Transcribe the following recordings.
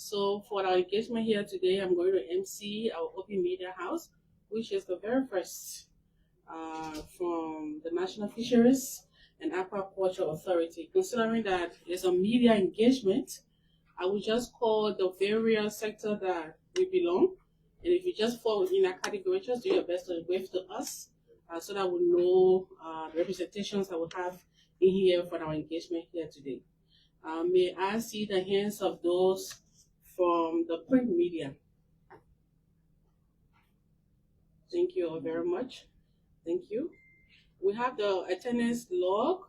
So for our engagement here today, I'm going to MC our Open Media House, which is the very first from the National Fisheries and Aquaculture Authority. Considering that it's a media engagement, I would just call the various sector that we belong. And if you just fall within that category, just do your best to wave to us so that we know the representations that we have in here for our engagement here today. May I see the hands of those from the print media? Thank you all very much. Thank you. We have the attendance log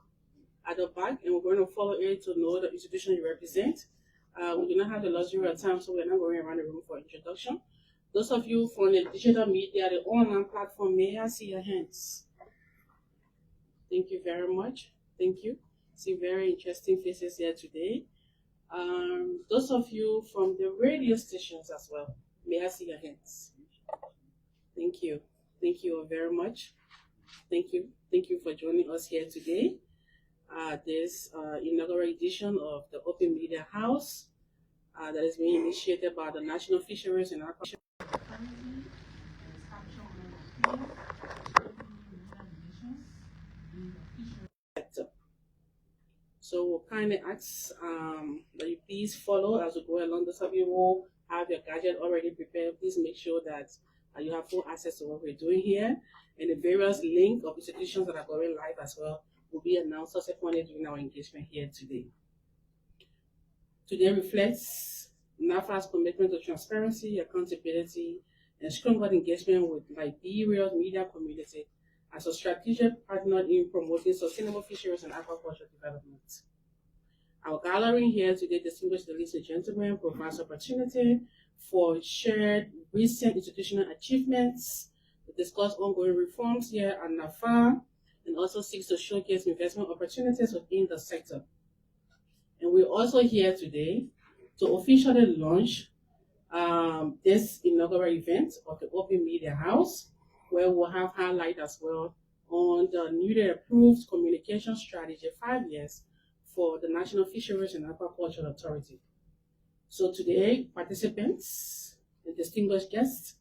at the back, and we're going to follow it to know the institution you represent. We do not have the luxury of time, so we're not going around the room for introduction. Those of you from the digital media, the online platform, may I see your hands? Thank you very much. Thank you. See very interesting faces here today. Those of you from the radio stations as well, may I see your hands? Thank you. Thank you all very much. Thank you. Thank you for joining us here today. This inaugural edition of the Open Media House that is being initiated by the National Fisheries and Aquaculture sector. So we'll kindly ask that you please follow as we go along. Those of you who have your gadget already prepared, please make sure that you have full access to what we're doing here, and the various links of institutions that are going live as well will be announced subsequently during our engagement here today. Today reflects NAFA's commitment to transparency, accountability, and stronger engagement with Liberia's media community as a strategic partner in promoting sustainable fisheries and aquaculture development. Our gathering here today, distinguished ladies and gentlemen, provides opportunity for shared recent institutional achievements, to discuss ongoing reforms here at NAFA, and also seeks to showcase investment opportunities within the sector. And we're also here today to officially launch this inaugural event of the Open Media House, where we'll have highlight as well on the newly approved communication strategy 5 years for the National Fisheries and Aquaculture Authority. So today, participants and distinguished guests,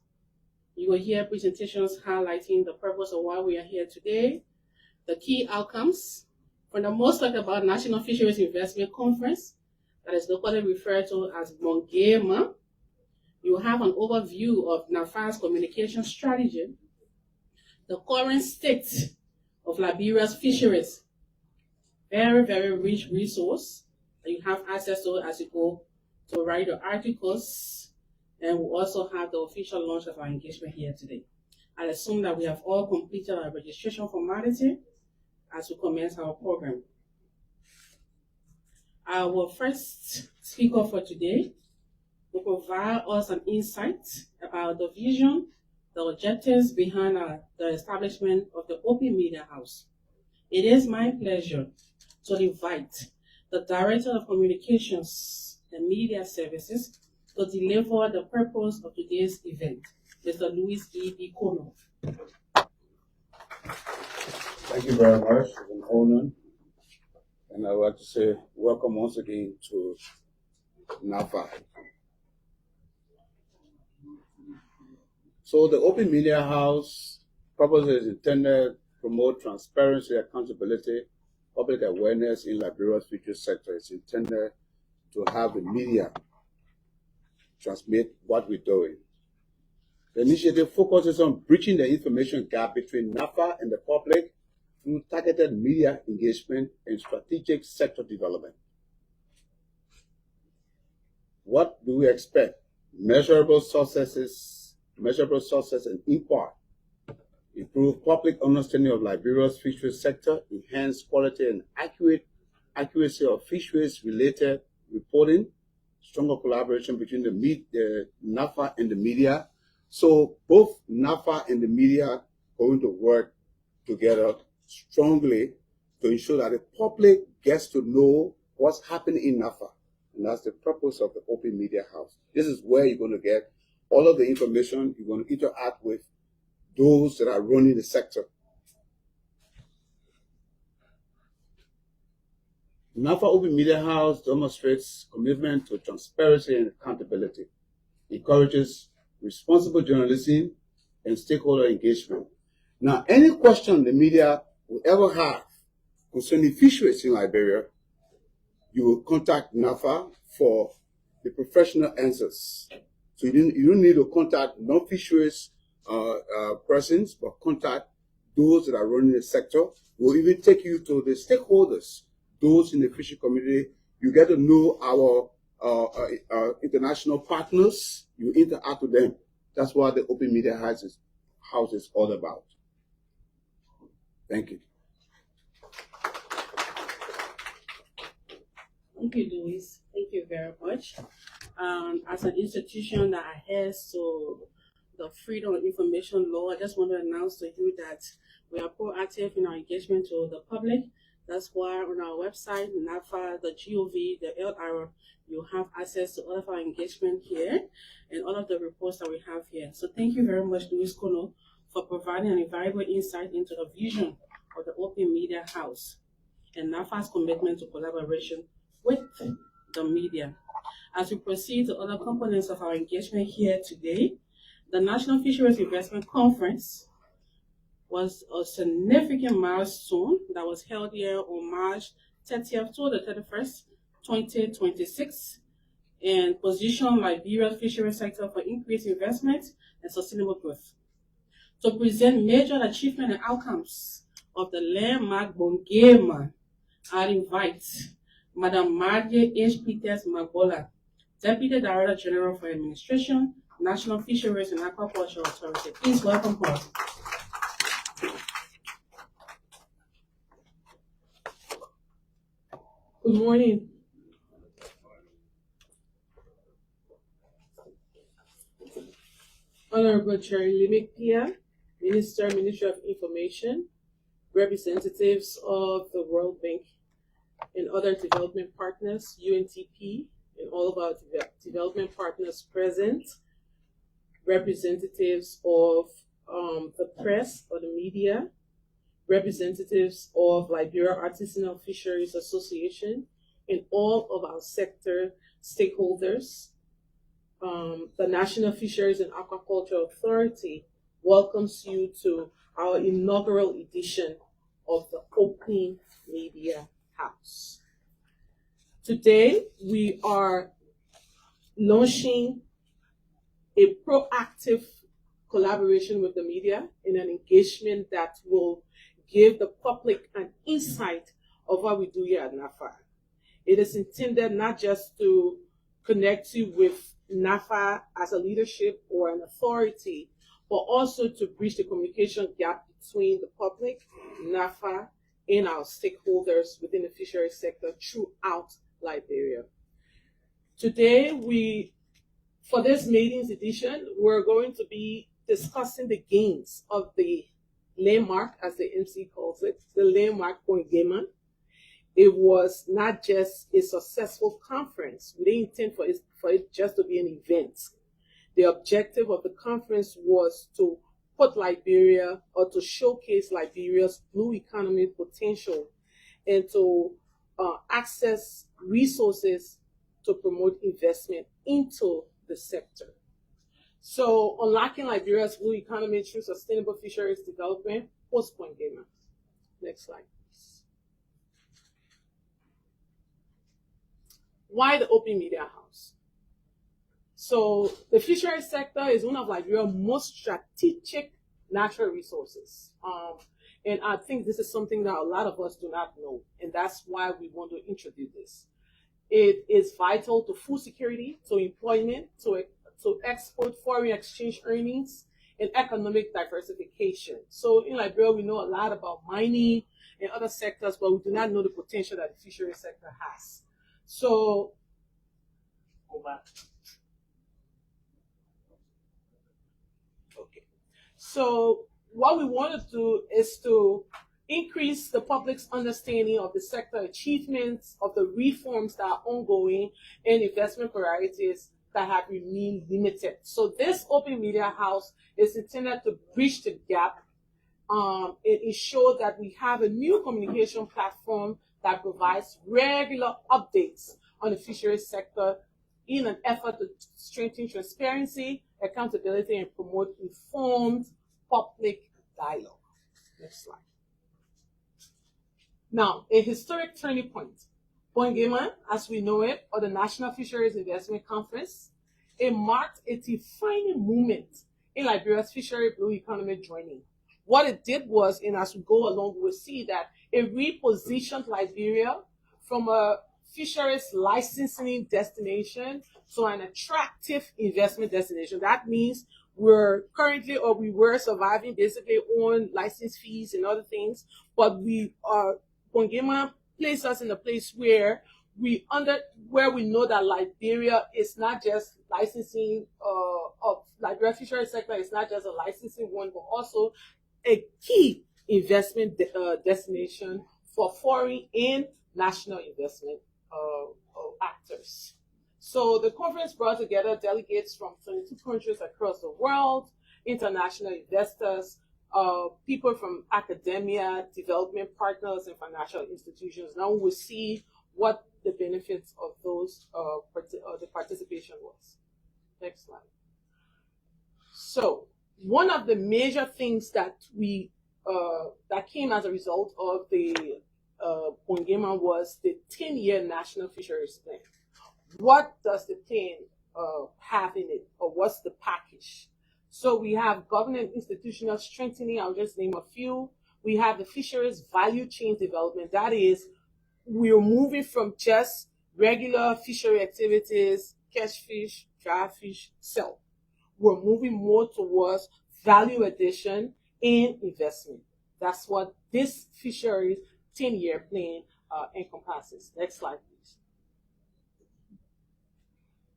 you will hear presentations highlighting the purpose of why we are here today, the key outcomes from the most talked about National Fisheries Investment Conference, that is locally referred to as MONGEMA. You will have an overview of NAFA's communication strategy, the current state of Liberia's fisheries, very, very rich resource that you have access to as you go to write your articles, and we'll also have the official launch of our engagement here today. I assume that we have all completed our registration formality as we commence our program. Our first speaker for today will provide us an insight about the vision, the objectives behind the establishment of the Open Media House. It is my pleasure to invite the Director of Communications and Media Services to deliver the purpose of today's event, Mr. Louis E. Kono. Thank you very much. It's an honor. And I would like to say welcome once again to NAFA. So the Open Media House purpose is intended to promote transparency, accountability, public awareness in Liberia's future sector. It's intended to have the media transmit what we're doing. The initiative focuses on bridging the information gap between NAFA and the public through targeted media engagement and strategic sector development. What do we expect? Measurable successes and impact. Improve public understanding of Liberia's fisheries sector, enhance quality and accuracy of fisheries-related reporting, stronger collaboration between the NAFA and the media. So both NAFA and the media are going to work together strongly to ensure that the public gets to know what's happening in NAFA. And that's the purpose of the Open Media House. This is where you're going to get all of the information. You're going to interact with those that are running the sector. NAFA Open Media House demonstrates commitment to transparency and accountability, encourages responsible journalism and stakeholder engagement. Now, any question the media will ever have concerning fisheries in Liberia, you will contact NAFA for the professional answers. So you don't need to contact non-fisheries persons, but contact those that are running the sector. We'll even take you to the stakeholders, those in the fishing community. You get to know our international partners. You interact with them. That's what the Open Media House is all about. Thank you. Thank you, Louis. Thank you very much. As an institution that adheres to the Freedom of Information Law, I just want to announce to you that we are proactive in our engagement to the public. That's why on our website, nafa.gov, the LR, you have access to all of our engagement here and all of the reports that we have here. So thank you very much, Louis Kono, for providing an invaluable insight into the vision of the Open Media House and NAFA's commitment to collaboration with the media. As we proceed to other components of our engagement here today, the National Fisheries Investment Conference was a significant milestone that was held here on March 30th to the 31st, 2026, and positioned Liberia's fisheries sector for increased investment and sustainable growth. To present major achievements and outcomes of the landmark Bongema, I invite Madam Margie H. Peters Magbola, Deputy Director General for Administration, National Fisheries and Aquaculture Authority. Please welcome her. Good morning. Honorable Chair Limik Ministry of Information, representatives of the World Bank and other development partners, UNTP, and all of our development partners present, representatives of the press or the media, representatives of Liberia Artisanal Fisheries Association, and all of our sector stakeholders. The National Fisheries and Aquaculture Authority welcomes you to our inaugural edition of the Open Media House. Today, we are launching a proactive collaboration with the media in an engagement that will give the public an insight of what we do here at NAFA. It is intended not just to connect you with NAFA as a leadership or an authority, but also to bridge the communication gap between the public, NAFA, and our stakeholders within the fisheries sector throughout Liberia. Today, for this meeting's edition, we're going to be discussing the gains of the landmark, as the MC calls it, the landmark Bongema. It was not just a successful conference. We didn't intend for it just to be an event. The objective of the conference was to put Liberia, or to showcase Liberia's blue economy potential, and to access resources to promote investment into the sector. So, unlocking Liberia's blue economy through sustainable fisheries development, post Bongema. Next slide, please. Why the Open Media House? So, the fisheries sector is one of Liberia's most strategic natural resources. And I think this is something that a lot of us do not know, and that's why we want to introduce this. It is vital to food security, to employment, to export, foreign exchange earnings, and economic diversification. So in Liberia, we know a lot about mining and other sectors, but we do not know the potential that the fisheries sector has. So, go back. Okay. So what we want to do is to increase the public's understanding of the sector achievements, of the reforms that are ongoing, and investment priorities that have remained limited. So this Open Media House is intended to bridge the gap and ensure that we have a new communication platform that provides regular updates on the fisheries sector in an effort to strengthen transparency, accountability, and promote informed public dialogue. Next slide. Now, a historic turning point. Bongema, as we know it, or the National Fisheries Investment Conference, it marked a defining moment in Liberia's fishery blue economy journey. What it did was, and as we go along, we'll see that it repositioned Liberia from a fisheries licensing destination to an attractive investment destination. That means we're currently, or we were surviving basically on license fees and other things, but we are, Bongema placed us in a place where we know that Liberia is not just licensing of Liberia fisheries sector is not just a licensing one, but also a key investment destination for foreign and national investment actors. So the conference brought together delegates from 22 countries across the world, international investors, people from academia, development partners, and financial institutions. Now we'll see what the benefits of those the participation was. Next slide. So one of the major things that we that came as a result of the Bongema was the 10-year National Fisheries Plan. What does the plan have in it, or what's the package? So we have government institutional strengthening. I'll just name a few. We have the fisheries value chain development. That is, we're moving from just regular fishery activities, catch fish, dry fish, sell. We're moving more towards value addition and investment. That's what this fisheries 10-year plan encompasses. Next slide, please.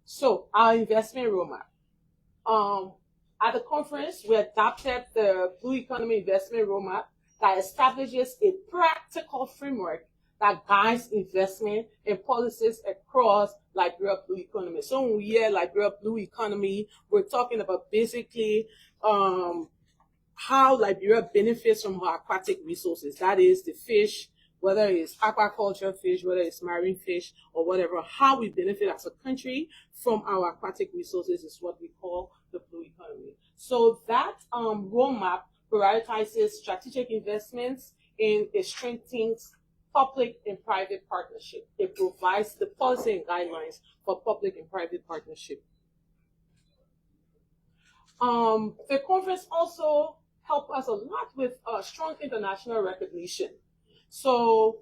So our investment roadmap. At the conference, we adopted the Blue Economy Investment Roadmap that establishes a practical framework that guides investment and policies across Liberia Blue Economy. So when we hear Liberia Blue Economy, we're talking about basically how Liberia benefits from her aquatic resources. That is the fish, whether it's aquaculture fish, whether it's marine fish, or whatever. How we benefit as a country from our aquatic resources is what we call the Blue Economy. So that roadmap prioritizes strategic investments and it strengthens public and private partnership. It provides the policy and guidelines for public and private partnership. The conference also helped us a lot with strong international recognition. So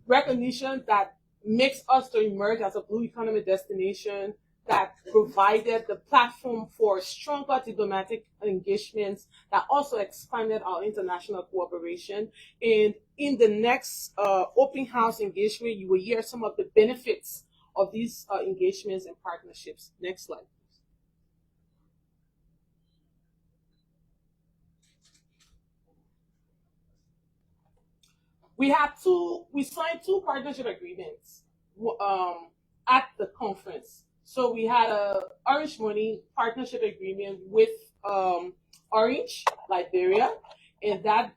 recognition that makes us to emerge as a blue economy destination, that provided the platform for stronger diplomatic engagements, that also expanded our international cooperation. And in the next open house engagement, you will hear some of the benefits of these engagements and partnerships. Next slide. We signed two partnership agreements at the conference. So we had a Orange Money partnership agreement with Orange, Liberia, and that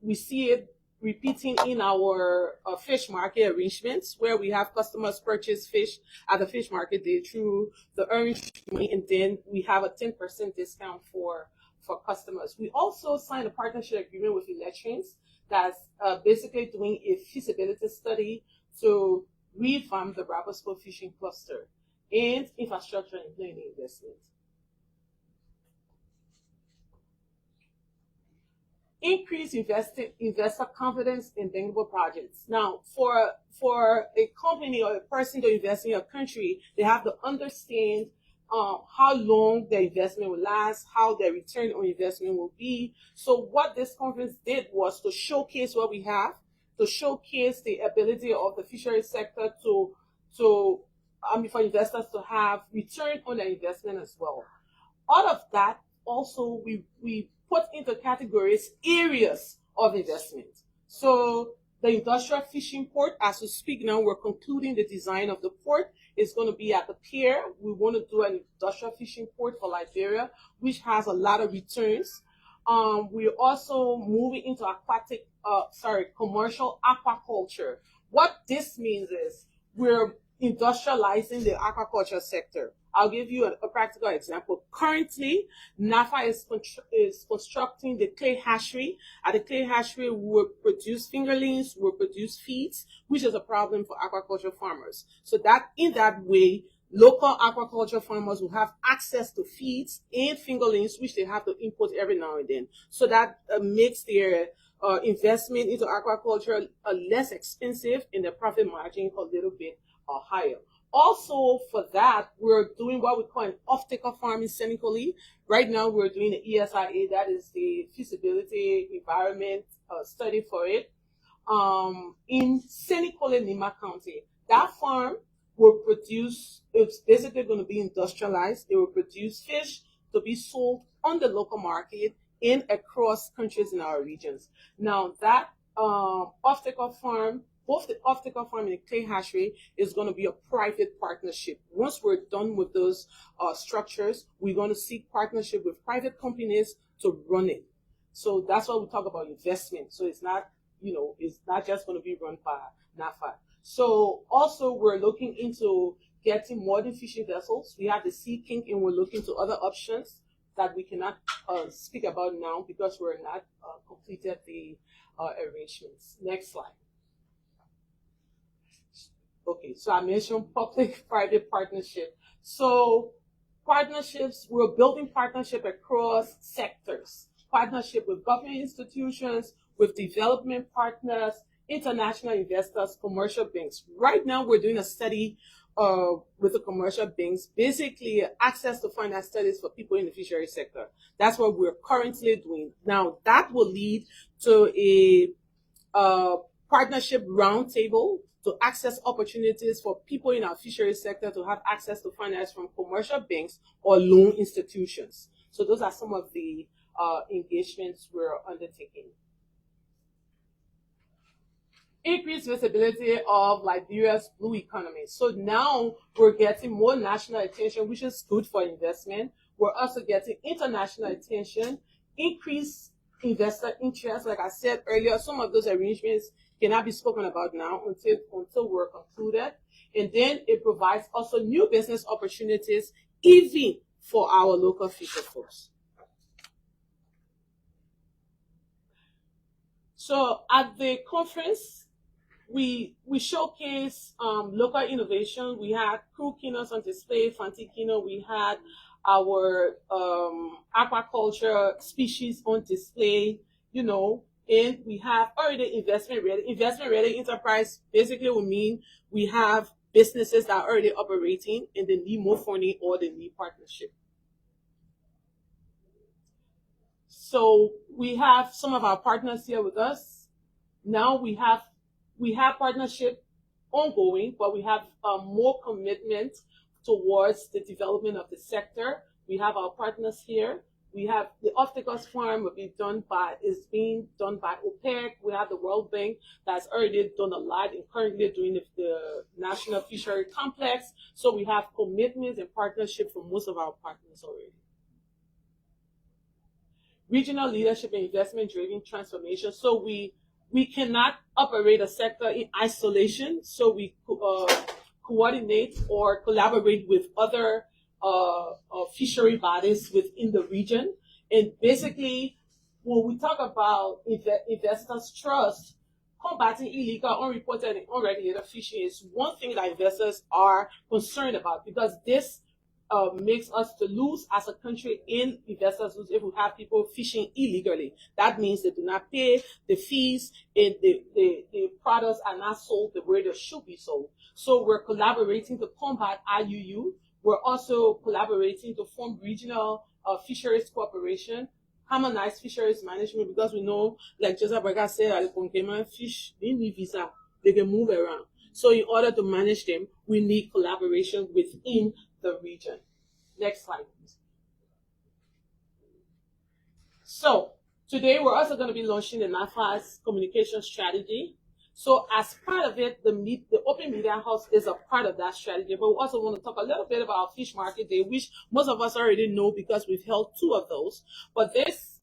we see it repeating in our fish market arrangements, where we have customers purchase fish at the fish market day through the Orange Money, and then we have a 10% discount for customers. We also signed a partnership agreement with Electrons that's basically doing a feasibility study to revamp the Rabasco fishing cluster and infrastructure and planning investment. Increase investor confidence in bankable projects. Now, for a company or a person to invest in your country, they have to understand how long the investment will last, how the return on investment will be. So what this conference did was to showcase what we have, to showcase the ability of the fisheries sector for investors to have return on their investment as well. Out of that, also we put into categories areas of investment. So the industrial fishing port, as we speak now, we're concluding the design of the port. It's going to be at the pier. We want to do an industrial fishing port for Liberia, which has a lot of returns. We're also moving into commercial aquaculture. What this means is we're industrializing the aquaculture sector. I'll give you a practical example. Currently, NAFA is constructing the clay hatchery. At the clay hatchery, we will produce fingerlings, we will produce feeds, which is a problem for aquaculture farmers. So that in that way, local aquaculture farmers will have access to feeds and fingerlings, which they have to import every now and then. So that makes their investment into aquaculture less expensive and the profit margin a little bit higher. Also, for that, we're doing what we call an off-taker farming cynically. Right now, we're doing the ESIA, that is the feasibility environment study for it, in Seneca, Nima County. That farm will produce, it's basically going to be industrialized. It will produce fish to be sold on the local market and across countries in our regions. Now, that off-taker farm, both the off-taker farm and the clay hatchery, is going to be a private partnership. Once we're done with those structures, we're going to seek partnership with private companies to run it. So that's why we talk about investment. So it's not, it's not just going to be run by NAFA. So also we're looking into getting modern fishing vessels. We have the Sea King, and we're looking to other options that we cannot speak about now because we're not completed the arrangements. Next slide. Okay, so I mentioned public-private partnership. So partnerships, we're building partnership across sectors. Partnership with government institutions, with development partners, international investors, commercial banks. Right now, we're doing a study with the commercial banks, basically access to finance studies for people in the fishery sector. That's what we're currently doing. Now, that will lead to a partnership roundtable to access opportunities for people in our fisheries sector to have access to finance from commercial banks or loan institutions. So those are some of the engagements we're undertaking. Increased visibility of Liberia's blue economy. So now we're getting more national attention, which is good for investment. We're also getting international attention, increased investor interest. Like I said earlier, some of those arrangements cannot be spoken about now until we're concluded. And then it provides also new business opportunities, even for our local fisher folks. So at the conference, we showcase local innovation. We had crew keynotes on display, Fanti keynote. We had our aquaculture species on display, and we have already investment ready. Investment ready enterprise basically will mean we have businesses that are already operating and they need more funding or they need partnership. So we have some of our partners here with us. Now we have partnership ongoing, but we have more commitment towards the development of the sector. We have our partners here. We have the off-takers farm is being done by OPEC. We have the World Bank that's already done a lot and currently doing the National Fishery Complex. So we have commitments and partnership from most of our partners already. Regional leadership and investment-driven transformation. So we cannot operate a sector in isolation. So we coordinate or collaborate with other fishery bodies within the region. And basically, when we talk about investors' trust, combating illegal, unreported, and unregulated fishing is one thing that investors are concerned about, because this makes us to lose as a country, and investors lose if we have people fishing illegally. That means they do not pay the fees and the products are not sold the way they should be sold. So we're collaborating to combat IUU. We're also collaborating to form regional fisheries cooperation, harmonized fisheries management, because we know, like Joseph Berger said, that the Pokemon fish, they need visa, they can move around. So in order to manage them, we need collaboration within the region. Next slide, please. So today we're also going to be launching the NAFA's communication strategy. So as part of it, the Open Media House is a part of that strategy, but we also want to talk a little bit about Fish Market Day, which most of us already know because we've held 2 of those. But this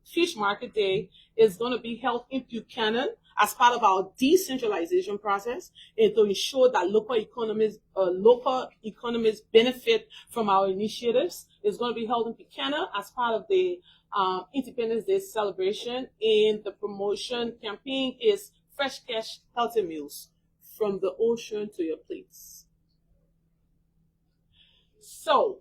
Fish Market Day is going to be held in Buchanan as part of our decentralization process, and to ensure that local economies benefit from our initiatives. It's going to be held in Buchanan as part of the Independence Day celebration, and the promotion campaign is Fresh Cash Healthy Meals from the ocean to your plates. So,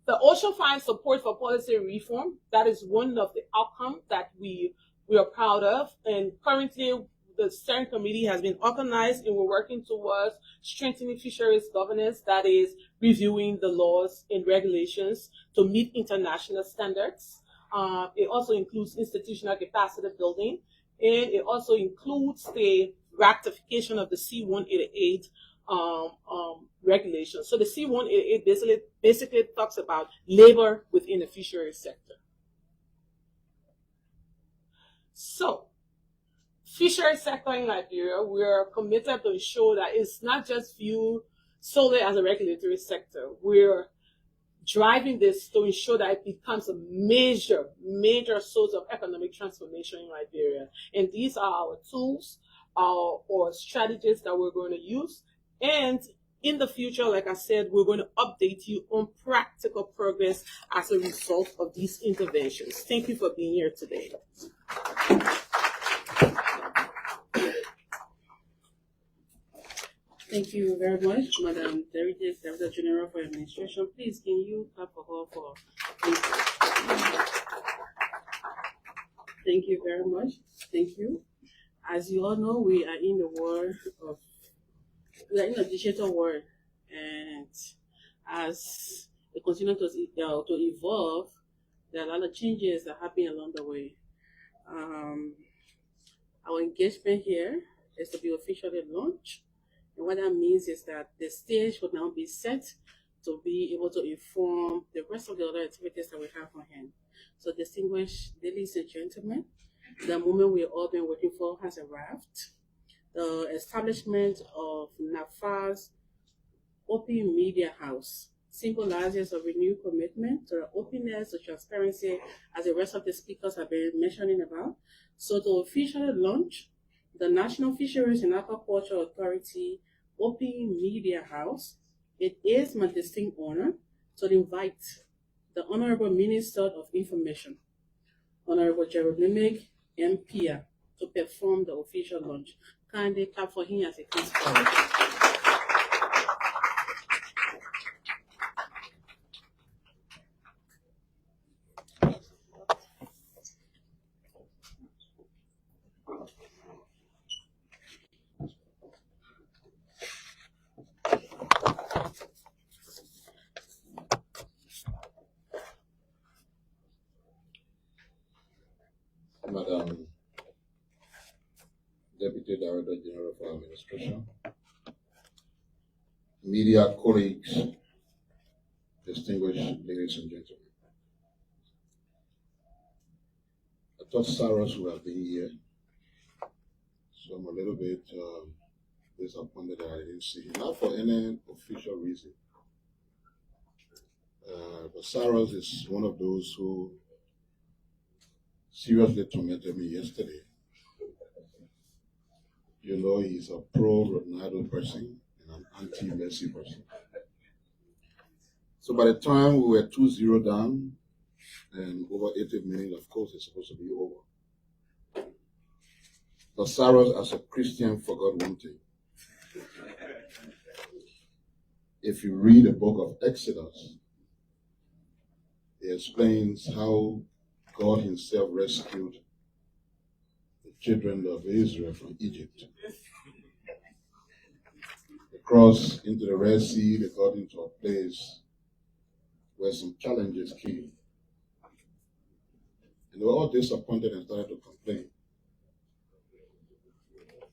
the Ocean Five support for policy reform, that is one of the outcomes that we are proud of. And currently, the steering committee has been organized, and we're working towards strengthening fisheries governance, that is reviewing the laws and regulations to meet international standards. It also includes institutional capacity building, and it also includes the ratification of the C-188 regulation. So the C-188 basically talks about labor within the fisheries sector. So, fisheries sector in Liberia, we are committed to ensure that it's not just viewed solely as a regulatory sector. We're driving this to ensure that it becomes a major source of economic transformation in Liberia. And these are our tools or strategies that we're going to use. And in the future, like I said, we're going to update you on practical progress as a result of these interventions. Thank you for being here today. Thank you very much, Madam Director General for Administration. Please, can you clap for her for? Thank you very much. Thank you. As you all know, we are in a digital world, and as it continues to evolve, there are a lot of changes that happen along the way. Our engagement here is to be officially launched. And what that means is that the stage will now be set to be able to inform the rest of the other activities that we have on hand. So, distinguished ladies and gentlemen, the moment we've all been waiting for has arrived. The establishment of NAFA's Open Media House symbolizes a renewed commitment to openness, to transparency, as the rest of the speakers have been mentioning about. So, to officially launch the National Fisheries and Aquaculture Authority Open Media House, it is my distinct honor to invite the Honorable Minister of Information, Honorable Jeremy Mpia, to perform the official launch. Kindly clap for him as he comes forward. Madam Deputy Director General for Administration, media colleagues, distinguished ladies and gentlemen. I thought Saros would have been here, so I'm a little bit disappointed that I didn't see him. Not for any official reason, but Saros is one of those who seriously tormented me yesterday. You know, he's a pro-Ronaldo person and an anti-Messi person. So by the time we were 2-0 down and over 80 minutes, of course, it's supposed to be over. But Saros, as a Christian, forgot one thing. If you read the book of Exodus, it explains how God himself rescued the children of Israel from Egypt. They crossed into the Red Sea, they got into a place where some challenges came. And they were all disappointed and started to complain.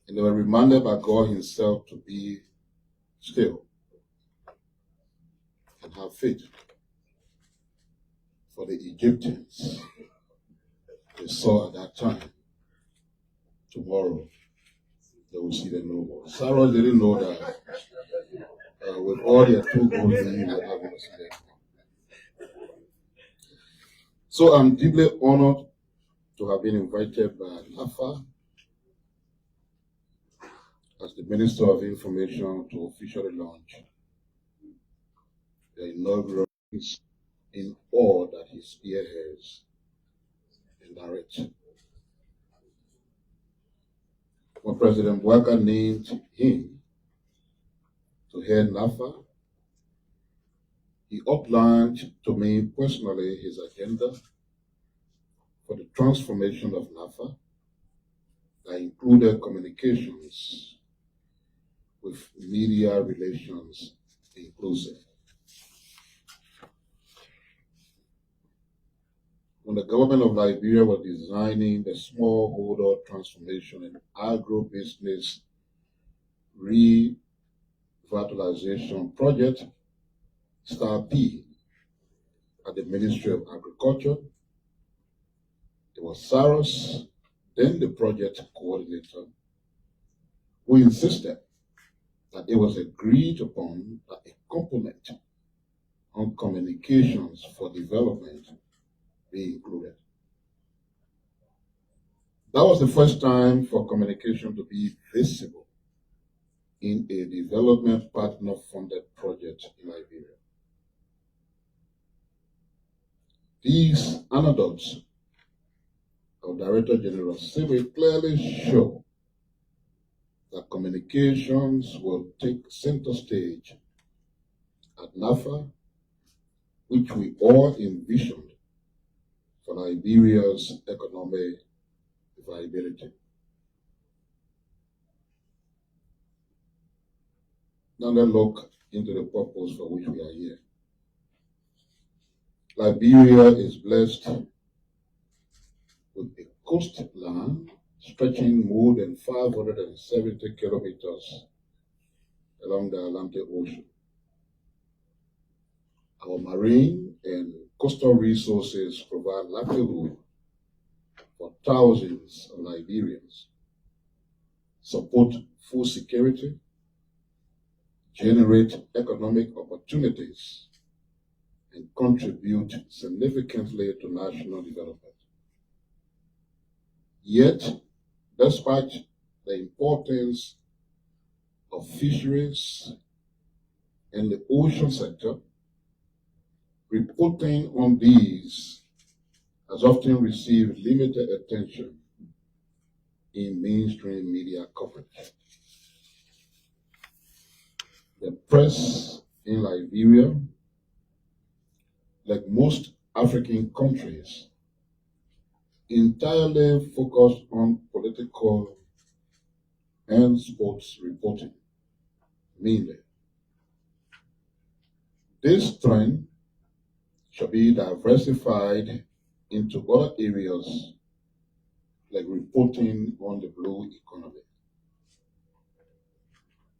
And they were reminded by God himself to be still and have faith. For the Egyptians, they saw at that time, tomorrow, they will see them no more. Sarah didn't know that with all their 2 goals, they would have to see them. So I'm deeply honored to have been invited by NAFA as the Minister of Information to officially launch the inaugural in all that he spearheads and directs. When President Bouazizi named him to head NAFA, he outlined to me personally his agenda for the transformation of NAFA that included communications with media relations inclusive. When the government of Liberia was designing the smallholder transformation and agribusiness revitalization project, Star P, at the Ministry of Agriculture, it was Cyrus, then the project coordinator, who insisted that it was agreed upon that a component on communications for development be included. That was the first time for communication to be visible in a development partner funded project in Liberia. These anecdotes of Director General Siwe clearly show that communications will take center stage at NAFA, which we all envisioned for Liberia's economic viability. Now let's look into the purpose for which we are here. Liberia is blessed with a coastline stretching more than 570 kilometers along the Atlantic Ocean. Our marine and coastal resources provide livelihood for thousands of Liberians, support food security, generate economic opportunities, and contribute significantly to national development. Yet, despite the importance of fisheries and the ocean sector, reporting on these has often received limited attention in mainstream media coverage. The press in Liberia, like most African countries, entirely focused on political and sports reporting, mainly. This trend should be diversified into other areas like reporting on the blue economy.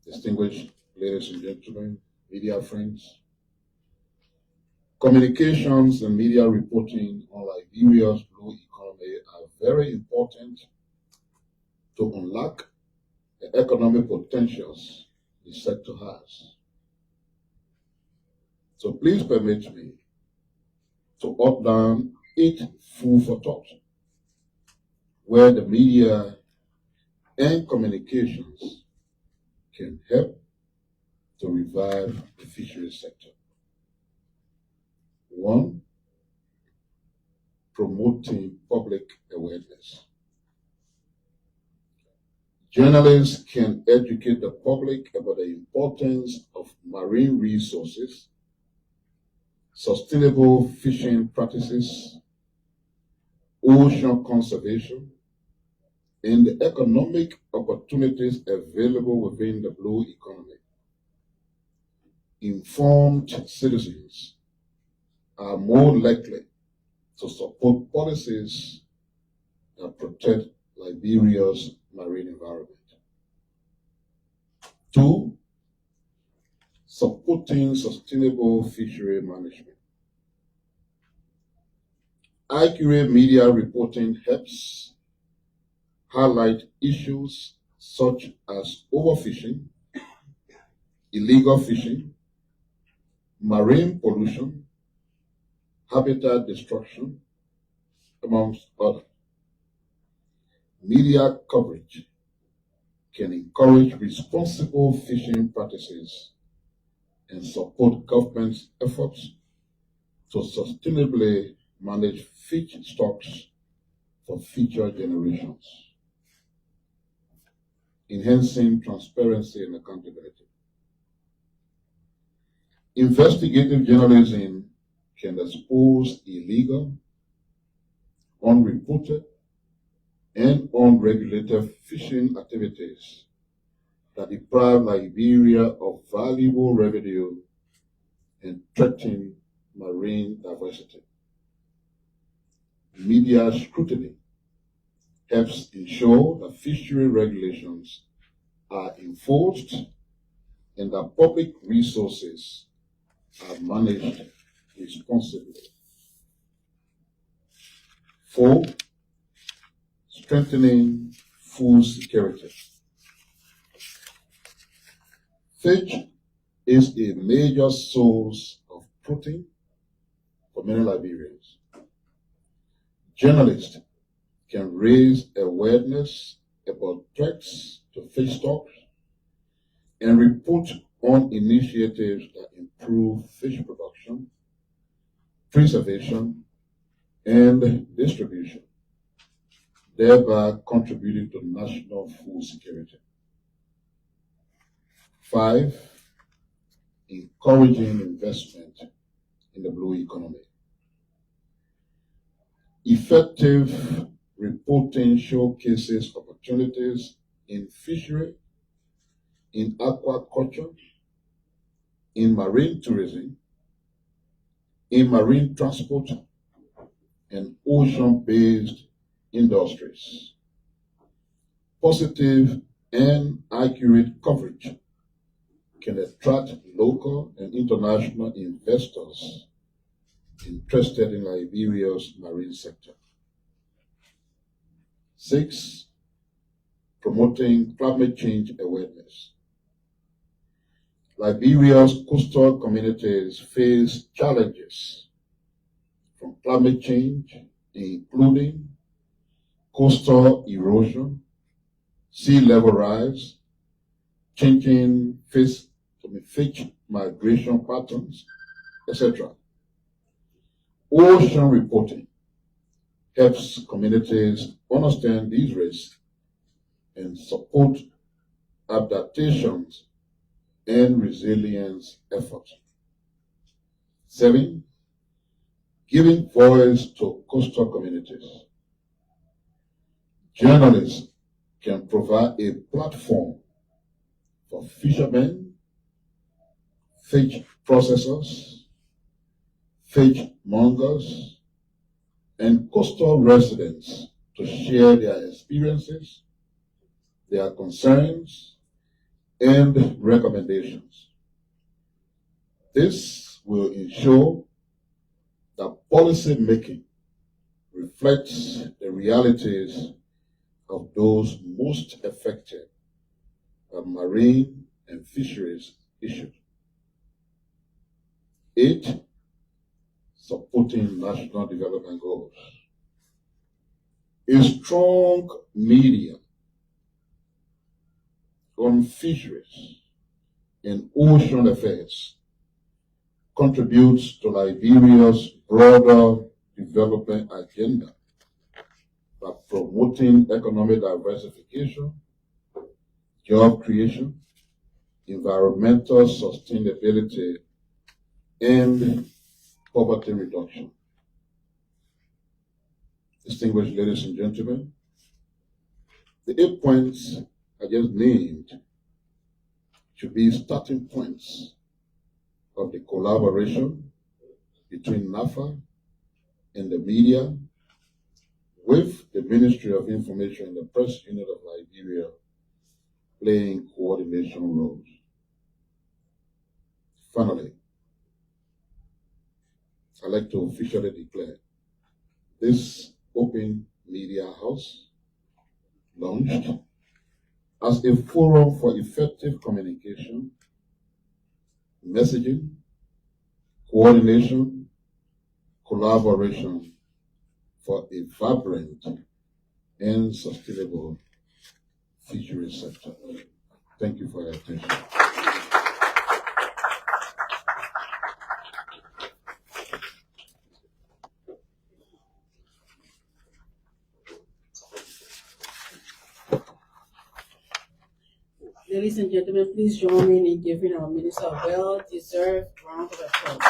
Distinguished ladies and gentlemen, media friends, communications and media reporting on Liberia's blue economy are very important to unlock the economic potentials the sector has. So please permit me to outline 8 food for thought, where the media and communications can help to revive the fisheries sector. 1, promoting public awareness. Journalists can educate the public about the importance of marine resources, sustainable fishing practices, ocean conservation, and the economic opportunities available within the blue economy. Informed citizens are more likely to support policies that protect Liberia's marine environment. 2, supporting sustainable fishery management. Accurate media reporting helps highlight issues such as overfishing, illegal fishing, marine pollution, habitat destruction, amongst others. Media coverage can encourage responsible fishing practices and support government's efforts to sustainably manage fish stocks for future generations, enhancing transparency and accountability. Investigative journalism can expose illegal, unreported, and unregulated fishing activities that deprive Liberia of valuable revenue and threaten marine diversity. Media scrutiny helps ensure that fishery regulations are enforced and that public resources are managed responsibly. 4. Strengthening food security. Fish is a major source of protein for many Liberians. Journalists can raise awareness about threats to fish stocks and report on initiatives that improve fish production, preservation, and distribution, thereby contributing to national food security. 5. Encouraging investment in the blue economy. Effective reporting showcases opportunities in fishery, in aquaculture, in marine tourism, in marine transport, and ocean-based industries. Positive and accurate coverage can attract local and international investors interested in Liberia's marine sector. 6. Promoting climate change awareness. Liberia's coastal communities face challenges from climate change, including coastal erosion, sea level rise, changing fish migration patterns, etc. Ocean reporting helps communities understand these risks and support adaptations and resilience efforts. 7. Giving voice to coastal communities. Journalists can provide a platform for fishermen, fish processors, fish mongers, and coastal residents to share their experiences, their concerns, and recommendations. This will ensure that policy making reflects the realities of those most affected by marine and fisheries issues. 8. Supporting national development goals. A strong media on fisheries and ocean affairs contributes to Liberia's broader development agenda by promoting economic diversification, job creation, environmental sustainability, and poverty reduction. Distinguished ladies and gentlemen, the 8 points I just named should be starting points of the collaboration between NAFA and the media with the Ministry of Information and the Press Unit of Liberia playing coordination roles. Finally, I'd like to officially declare this Open Media House launched as a forum for effective communication, messaging, coordination, collaboration for a vibrant and sustainable fisheries sector. Thank you for your attention. Ladies and gentlemen, please join me in giving our minister a well-deserved round of applause.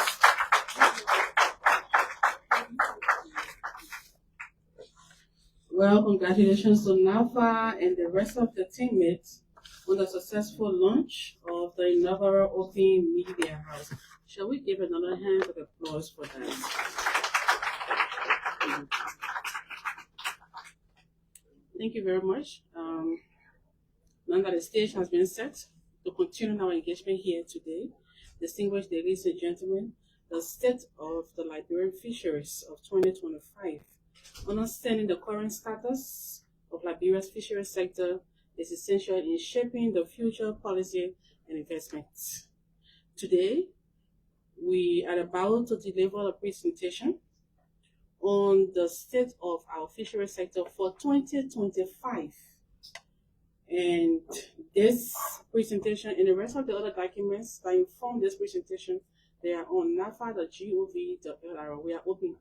Well, congratulations to NAFA and the rest of the teammates on the successful launch of the inaugural Open Media House. Shall we give another hand of applause for that? Thank you very much. Now that the stage has been set to continue our engagement here today, distinguished ladies and gentlemen, the state of the Liberian fisheries of 2025, understanding the current status of Liberia's fisheries sector is essential in shaping the future policy and investments. Today, we are about to deliver a presentation on the state of our fisheries sector for 2025. And this presentation and the rest of the other documents that inform this presentation, they are on nafa.gov.lr. We are open.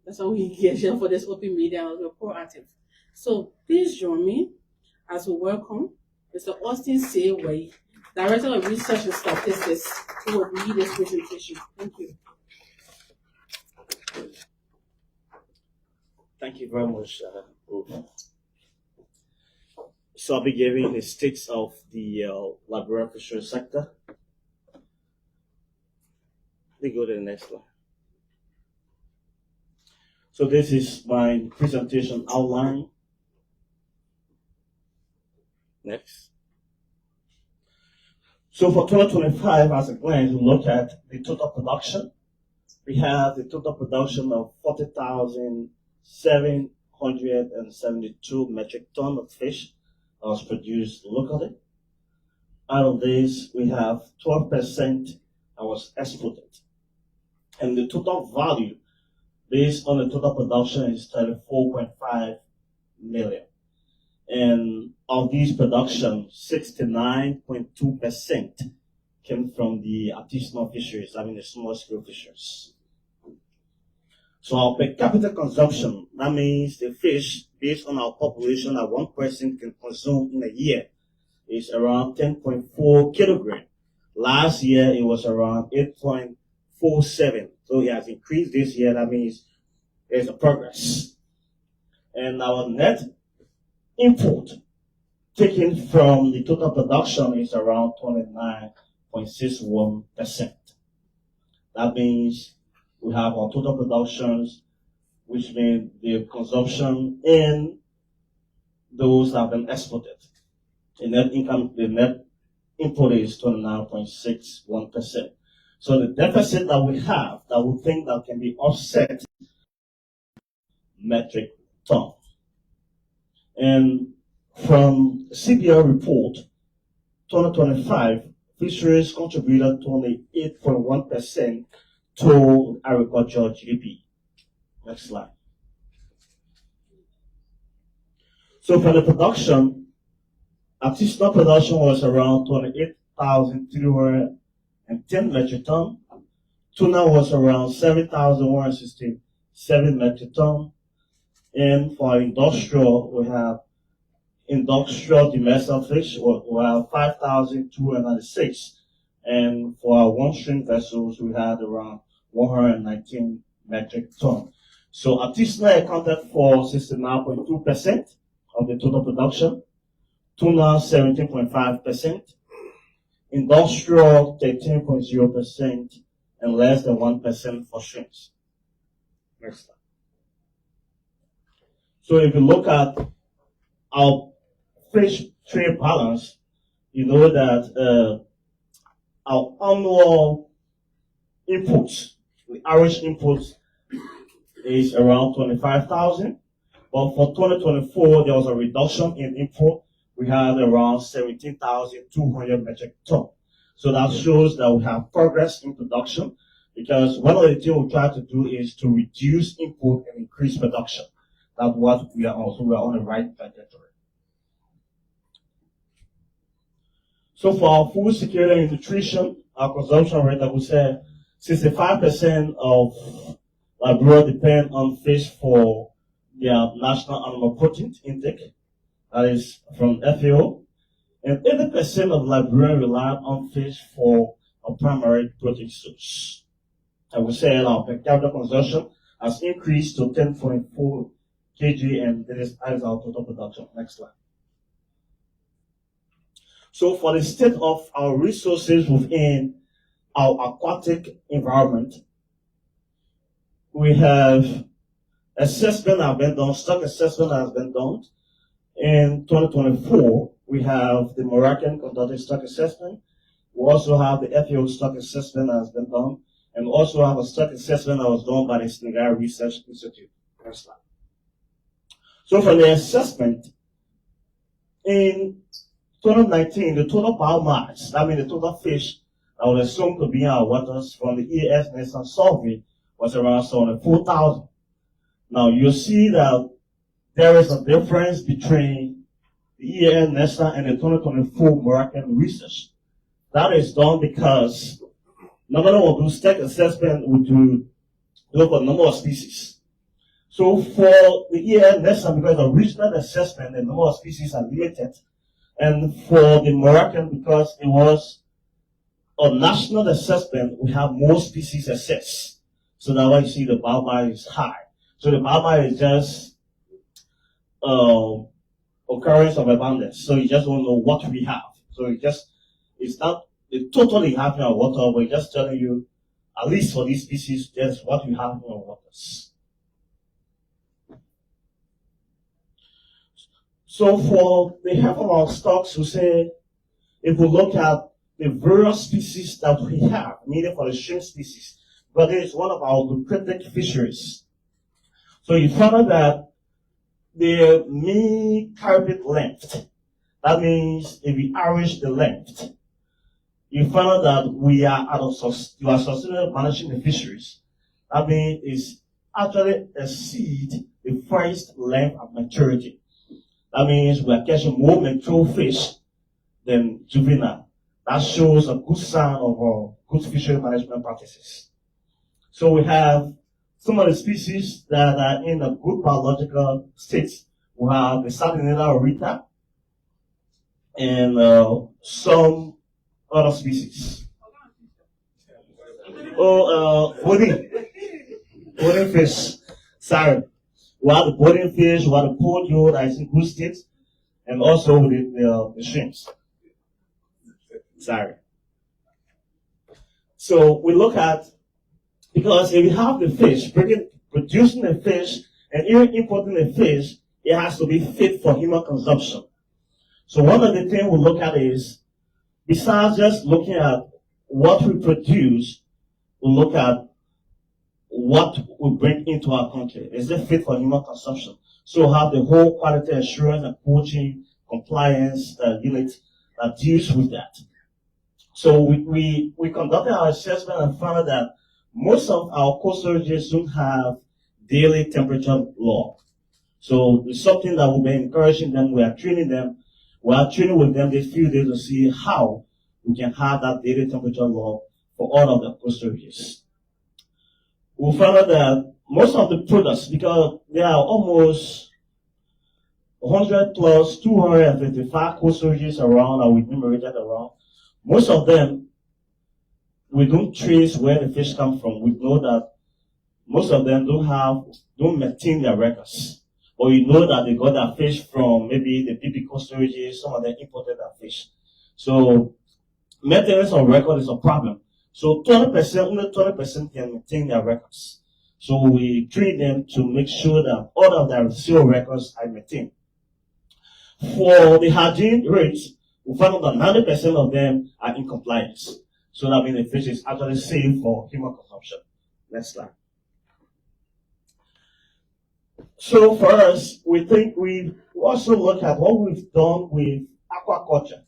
That's why we get here for this open media. We're proactive. So please join me as we welcome Mr. Austin Sayway, Director of Research and Statistics, who will lead this presentation. Thank you. Thank you very much, Ruth. So I'll be giving the state of the Liberian fisheries sector. Let me go to the next slide. So this is my presentation outline. Next. So for 2025, as a glance, we look at the total production. We have the total production of 40,772 metric tons of fish that was produced locally. Out of this, we have 12% that was exported. And the total value based on the total production is 34.5 million. And of these production, 69.2% came from the artisanal fisheries, I mean the small scale fisheries. So our per capita consumption, that means the fish based on our population that one person can consume in a year, is around 10.4 kilogram. Last year it was around 8.47. So it has increased this year. That means there's a progress. And our net import taken from the total production is around 29.61%. That means we have our total productions, which means the consumption in those that have been exported. The net income, the net import is 29.61%. So the deficit that we have, that we think that can be offset metric ton. And from CBL report, 2025, fisheries contributed 28.1% to agricultural GDP. Next slide. So for the production, artisanal production was around 28,310 metric ton. Tuna was around 7,167 metric ton. And for industrial, we have industrial demersal fish, we have 5,296. And for our one-string vessels, we had around 119 metric ton. So artisanal accounted for 69.2% of the total production, tuna 17.5%, industrial 13.0%, and less than 1% for shrimps. Next slide. So if you look at our fish trade balance, you know that our annual inputs, the average inputs is around 25,000. But for 2024, there was a reduction in import. We had around 17,200 metric ton. So that shows that we have progress in production Because one of the things we try to do is to reduce input and increase production. That's what we are on. So we are on the right trajectory. So for our food security and nutrition, our consumption rate, I would say 65% of Liberia depend on fish for their national animal protein intake, that is from FAO, and 80% of Liberians rely on fish for a primary protein source. I would say our per capita consumption has increased to 10.4 kg, and that is our total production. Next slide. So for the state of our resources within our aquatic environment, we have assessment have been done, stock assessment has been done. In 2024, we have the Moroccan conducted stock assessment. We also have the FAO stock assessment that has been done, and we also have a stock assessment that was done by the Senegal Research Institute. Next slide. So for the assessment, in 2019, the total biomass, that means the total fish that was assumed to be in our waters from the EAS National Survey was around 74,000. Now you see that there is a difference between the EAS National and the 2024 Moroccan research. That is done because number one, do stock assessment, we do look at number of species. So for the EAS National, because the regional assessment, the number of species are limited. And for the Moroccan, because it was a national assessment, we have more species assessed. So that's why you see the biomass is high. So the biomass is just occurrence of abundance. So you just don't know what we have. So it's not totally happening in our water, but it's just telling you, at least for these species, just what we have in our waters. So for the health of our stocks, we say, if we look at the various species that we have, meaning for the shrimp species, but it is one of our lucrative fisheries. So you find out that the mean carpet length, that means if we average the length, you find out that we are you are sustainable managing the fisheries. That means it's actually exceed the first length of maturity. That means we are catching more mature fish than juvenile. That shows a good sign of our good fishery management practices. So we have some of the species that are in a good biological state. We have the Sardinella aurita and some other species. Boarding fish. Sorry. We have the boarding fish, we have the podio that is in good state, and also the shrimps. Sorry. So we look at, because if you have the fish, producing the fish and even importing the fish, it has to be fit for human consumption. So one of the things we look at is, besides just looking at what we produce, we look at what we bring into our country. Is it fit for human consumption? So have the whole quality assurance and poaching compliance unit that deals with that. So we conducted our assessment and found out that most of our coastal regions don't have daily temperature log. So it's something that we've been encouraging them. We are training them. We are training with them this few days to see how we can have that daily temperature log for all of the coastal regions. We found out that most of the products, because there are almost 100 plus 255 coastal regions around that we enumerated around, most of them, we don't trace where the fish come from. We know that most of them don't maintain their records. Or you know that they got their fish from maybe the BP coastal regions, some of them imported their fish. So maintenance of record is a problem. So 20%, only 20% can maintain their records. So we train them to make sure that all of their zero records are maintained. For the hygiene rates, we found out that 90% of them are in compliance. So that means the fish is actually safe for human consumption. Next slide. So for us, we think we also look at what we've done with aquaculture.